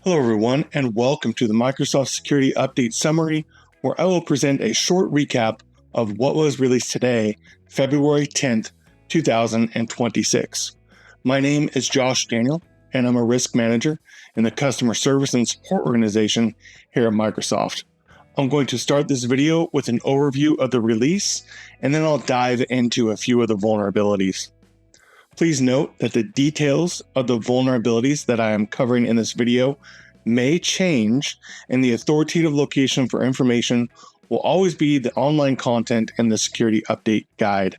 Hello everyone, and welcome to the Microsoft Security Update Summary, where I will present a short recap of what was released today, February 10th, 2026. My name is Josh Daniel, and I'm a risk manager in the customer service and support organization here at Microsoft. I'm going to start this video with an overview of the release, and then I'll dive into a few of the vulnerabilities. Please note that the details of the vulnerabilities that I am covering in this video may change, and the authoritative location for information will always be the online content in the Security Update Guide.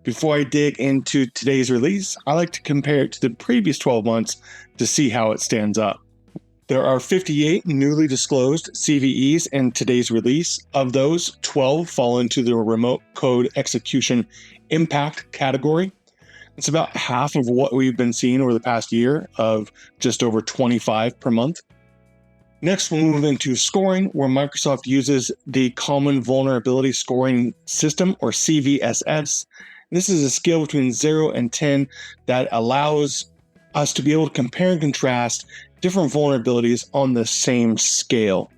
Before I dig into today's release, I like to compare it to the previous 12 months to see how it stands up. There are 58 newly disclosed CVEs in today's release. Of those, 12 fall into the remote code execution impact category. It's about half of what we've been seeing over the past year of just over 25 per month. Next, we'll move into scoring, where Microsoft uses the Common Vulnerability Scoring System, or CVSS. This is a scale between 0 and 10 that allows us to be able to compare and contrast different vulnerabilities on the same scale.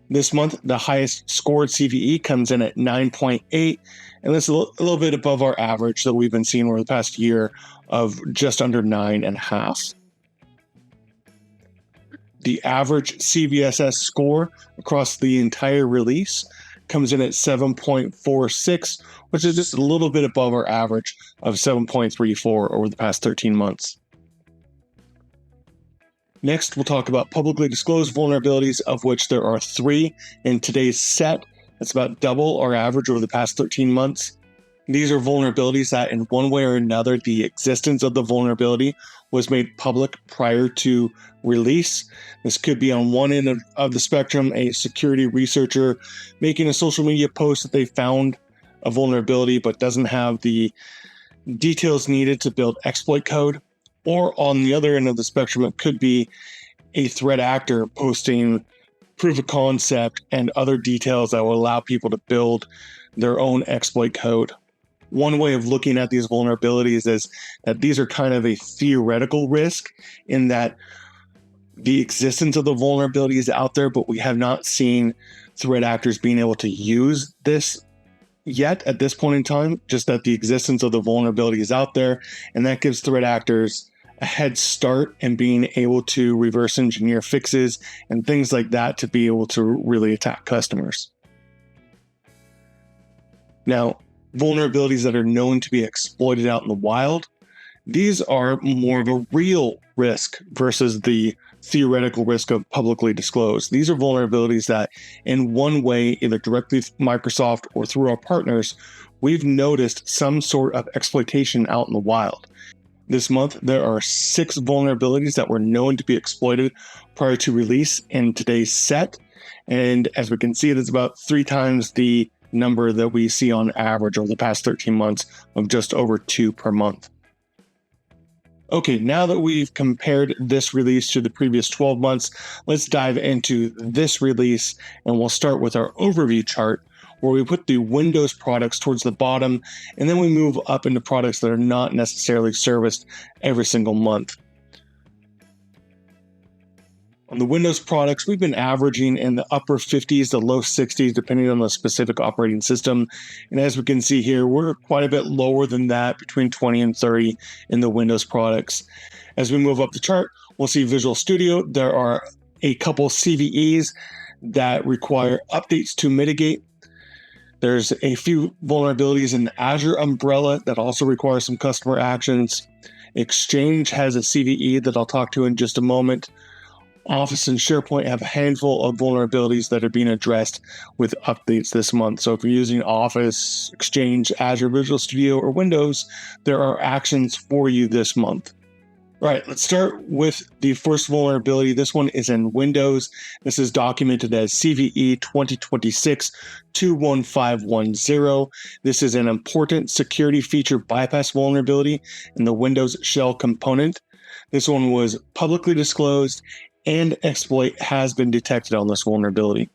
This month, the highest scored CVE comes in at 9.8, and that's a little bit above our average that we've been seeing over the past year of just under 9.5. The average CVSS score across the entire release comes in at 7.46, which is just a little bit above our average of 7.34 over the past 13 months. Next, we'll talk about publicly disclosed vulnerabilities, of which there are 3 in today's set. That's about double our average over the past 13 months. These are vulnerabilities that in one way or another, the existence of the vulnerability was made public prior to release. This could be on one end of the spectrum, a security researcher making a social media post that they found a vulnerability but doesn't have the details needed to build exploit code. Or on the other end of the spectrum, it could be a threat actor posting proof of concept and other details that will allow people to build their own exploit code. One way of looking at these vulnerabilities is that these are kind of a theoretical risk, in that the existence of the vulnerability is out there, but we have not seen threat actors being able to use this yet at this point in time, just that the existence of the vulnerability is out there, and that gives threat actors a head start in being able to reverse engineer fixes and things like that to be able to really attack customers. Now, vulnerabilities that are known to be exploited out in the wild, these are more of a real risk versus the theoretical risk of publicly disclosed. These are vulnerabilities that in one way, either directly with Microsoft or through our partners, we've noticed some sort of exploitation out in the wild. This month, there are 6 vulnerabilities that were known to be exploited prior to release in today's set. And as we can see, it's about 3 times the number that we see on average over the past 13 months of just over 2 per month. Okay, now that we've compared this release to the previous 12 months, let's dive into this release, and we'll start with our overview chart, where we put the Windows products towards the bottom, and then we move up into products that are not necessarily serviced every single month. On the Windows products, we've been averaging in the upper 50s to low 60s, depending on the specific operating system. And as we can see here, we're quite a bit lower than that, between 20 and 30 in the Windows products. As we move up the chart, we'll see Visual Studio. There are a couple CVEs that require updates to mitigate. There's a few vulnerabilities in the Azure umbrella that also require some customer actions. Exchange has a CVE that I'll talk to in just a moment. Office and SharePoint have a handful of vulnerabilities that are being addressed with updates this month. So if you're using Office, Exchange, Azure, Visual Studio, or Windows, there are actions for you this month. All right, let's start with the first vulnerability. This one is in Windows. This is documented as CVE 2026-21510. This is an important security feature bypass vulnerability in the Windows shell component. This one was publicly disclosed, and exploit has been detected on this vulnerability.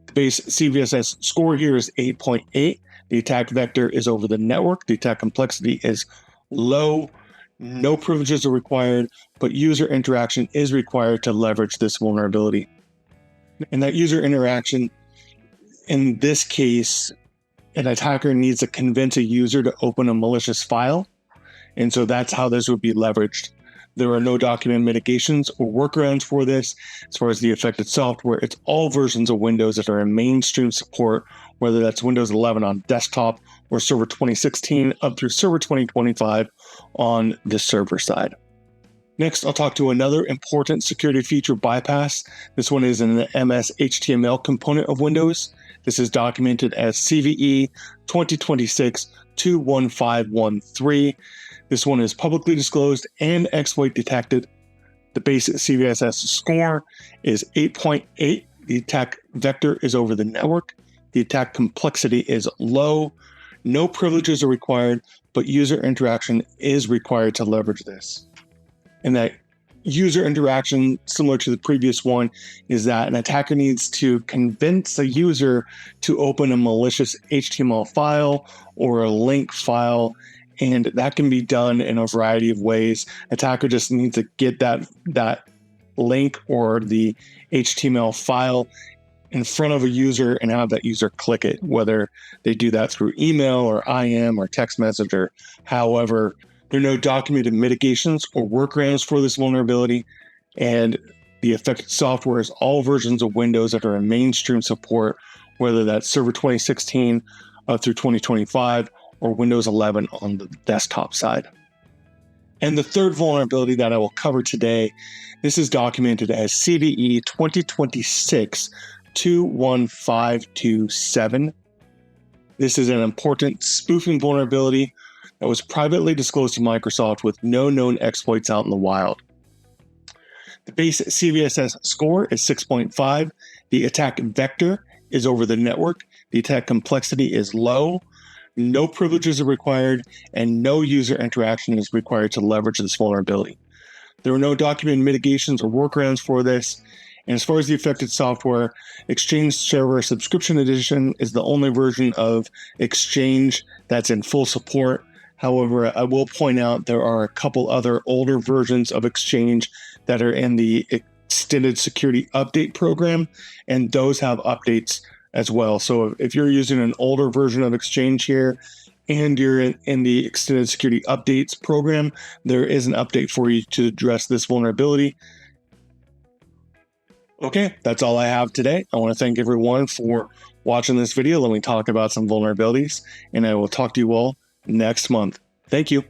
The base CVSS score here is 8.8. The attack vector is over the network. The attack complexity is low. No privileges are required, but user interaction is required to leverage this vulnerability. And that user interaction, in this case, an attacker needs to convince a user to open a malicious file. And so that's how this would be leveraged. There are no document mitigations or workarounds for this. As far as the affected software, it's all versions of Windows that are in mainstream support, whether that's Windows 11 on desktop or Server 2016 up through Server 2025 on the server side. Next, I'll talk to another important security feature bypass. This one is in the MS HTML component of Windows. This is documented as CVE 2026-21513. This one is publicly disclosed and exploit detected. The base CVSS score is 8.8. The attack vector is over the network. The attack complexity is low. No privileges are required, but user interaction is required to leverage this. And that user interaction, similar to the previous one, is that an attacker needs to convince a user to open a malicious HTML file or a link file. And that can be done in a variety of ways. Attacker just needs to get that link or the HTML file in front of a user and have that user click it, whether they do that through email or IM or text message or however. There are no documented mitigations or workarounds for this vulnerability, and the affected software is all versions of Windows that are in mainstream support, whether that's Server 2016 through 2025 or Windows 11 on the desktop side. And the third vulnerability that I will cover today, this is documented as CVE 2026-21527. This is an important spoofing vulnerability that was privately disclosed to Microsoft with no known exploits out in the wild. The base CVSS score is 6.5. The attack vector is over the network. The attack complexity is low. No privileges are required, and no user interaction is required to leverage this vulnerability. There are no documented mitigations or workarounds for this. And as far as the affected software, Exchange Server Subscription Edition is the only version of Exchange that's in full support. However, I will point out there are a couple other older versions of Exchange that are in the Extended Security Update program, and those have updates as well. So if you're using an older version of Exchange here and you're in the Extended Security Updates program, there is an update for you to address this vulnerability. Okay, that's all I have today. I want to thank everyone for watching this video. Let me talk about some vulnerabilities, and I will talk to you all next month. Thank you.